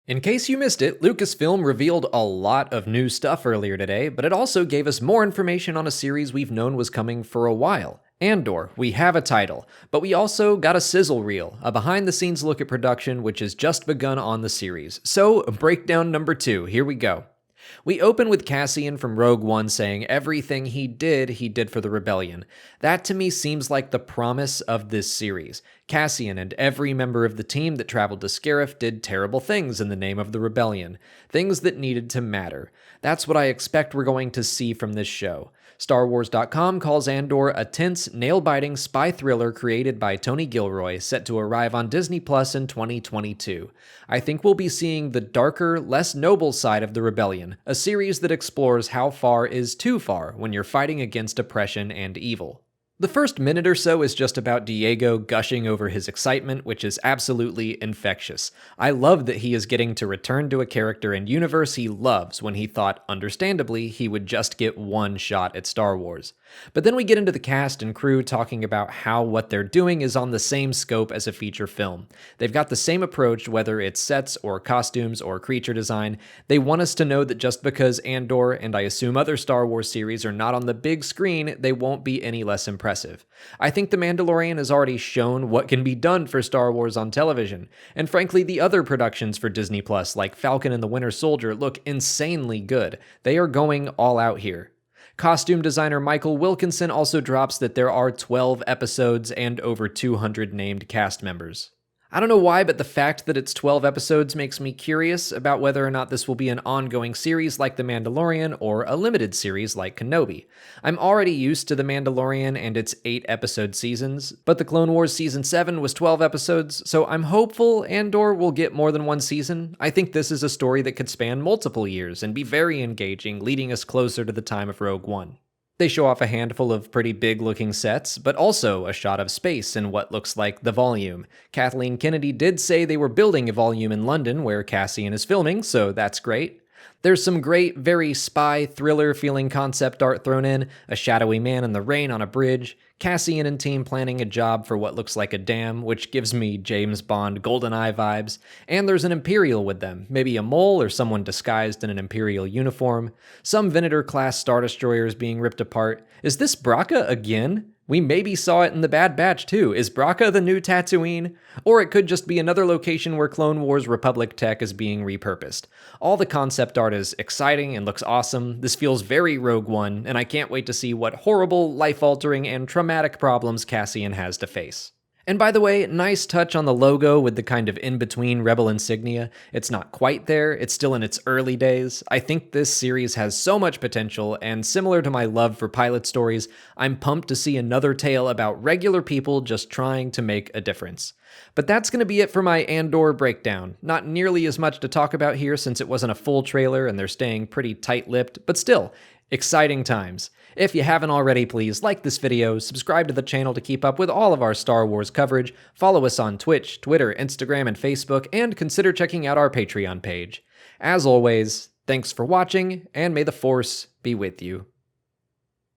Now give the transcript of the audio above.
In case you missed it, Lucasfilm revealed a lot of new stuff earlier today, but it also gave us more information on a series we've known was coming for a while. Andor, we have a title, but we also got a sizzle reel, a behind-the-scenes look at production which has just begun on the series. So, breakdown number 2, here we go. We open with Cassian from Rogue One saying everything he did for the rebellion. That to me seems like the promise of this series. Cassian and every member of the team that traveled to Scarif did terrible things in the name of the rebellion. Things that needed to matter. That's what I expect we're going to see from this show. StarWars.com calls Andor a tense, nail-biting spy thriller created by Tony Gilroy, set to arrive on Disney Plus in 2022. I think we'll be seeing the darker, less noble side of the rebellion, a series that explores how far is too far when you're fighting against oppression and evil. The first minute or so is just about Diego gushing over his excitement, which is absolutely infectious. I love that he is getting to return to a character and universe he loves when he thought, understandably, he would just get one shot at Star Wars. But then we get into the cast and crew talking about how what they're doing is on the same scope as a feature film. They've got the same approach, whether it's sets or costumes or creature design. They want us to know that just because Andor, and I assume other Star Wars series, are not on the big screen, they won't be any less impressive. I think The Mandalorian has already shown what can be done for Star Wars on television, and frankly the other productions for Disney Plus like Falcon and the Winter Soldier look insanely good. They are going all out here. Costume designer Michael Wilkinson also drops that there are 12 episodes and over 200 named cast members. I don't know why, but the fact that it's 12 episodes makes me curious about whether or not this will be an ongoing series like The Mandalorian or a limited series like Kenobi. I'm already used to The Mandalorian and its 8-episode seasons, but the Clone Wars Season 7 was 12 episodes, so I'm hopeful Andor will get more than one season. I think this is a story that could span multiple years and be very engaging, leading us closer to the time of Rogue One. They show off a handful of pretty big-looking sets, but also a shot of space in what looks like the volume. Kathleen Kennedy did say they were building a volume in London where Cassian is filming, so that's great. There's some great, very spy, thriller-feeling concept art thrown in, a shadowy man in the rain on a bridge, Cassian and team planning a job for what looks like a dam, which gives me James Bond GoldenEye vibes, and there's an Imperial with them, maybe a mole or someone disguised in an Imperial uniform, some Venator-class Star Destroyers being ripped apart. Is this Braca again? We maybe saw it in the Bad Batch too. Is Braca the new Tatooine? Or it could just be another location where Clone Wars Republic tech is being repurposed. All the concept art is exciting and looks awesome. This feels very Rogue One, and I can't wait to see what horrible, life-altering, and traumatic problems Cassian has to face. And by the way, nice touch on the logo with the kind of in-between Rebel insignia. It's not quite there, it's still in its early days. I think this series has so much potential, and similar to my love for pilot stories, I'm pumped to see another tale about regular people just trying to make a difference. But that's going to be it for my Andor breakdown. Not nearly as much to talk about here since it wasn't a full trailer and they're staying pretty tight-lipped, but still, exciting times. If you haven't already, please like this video, subscribe to the channel to keep up with all of our Star Wars coverage, follow us on Twitch, Twitter, Instagram, and Facebook, and consider checking out our Patreon page. As always, thanks for watching, and may the Force be with you.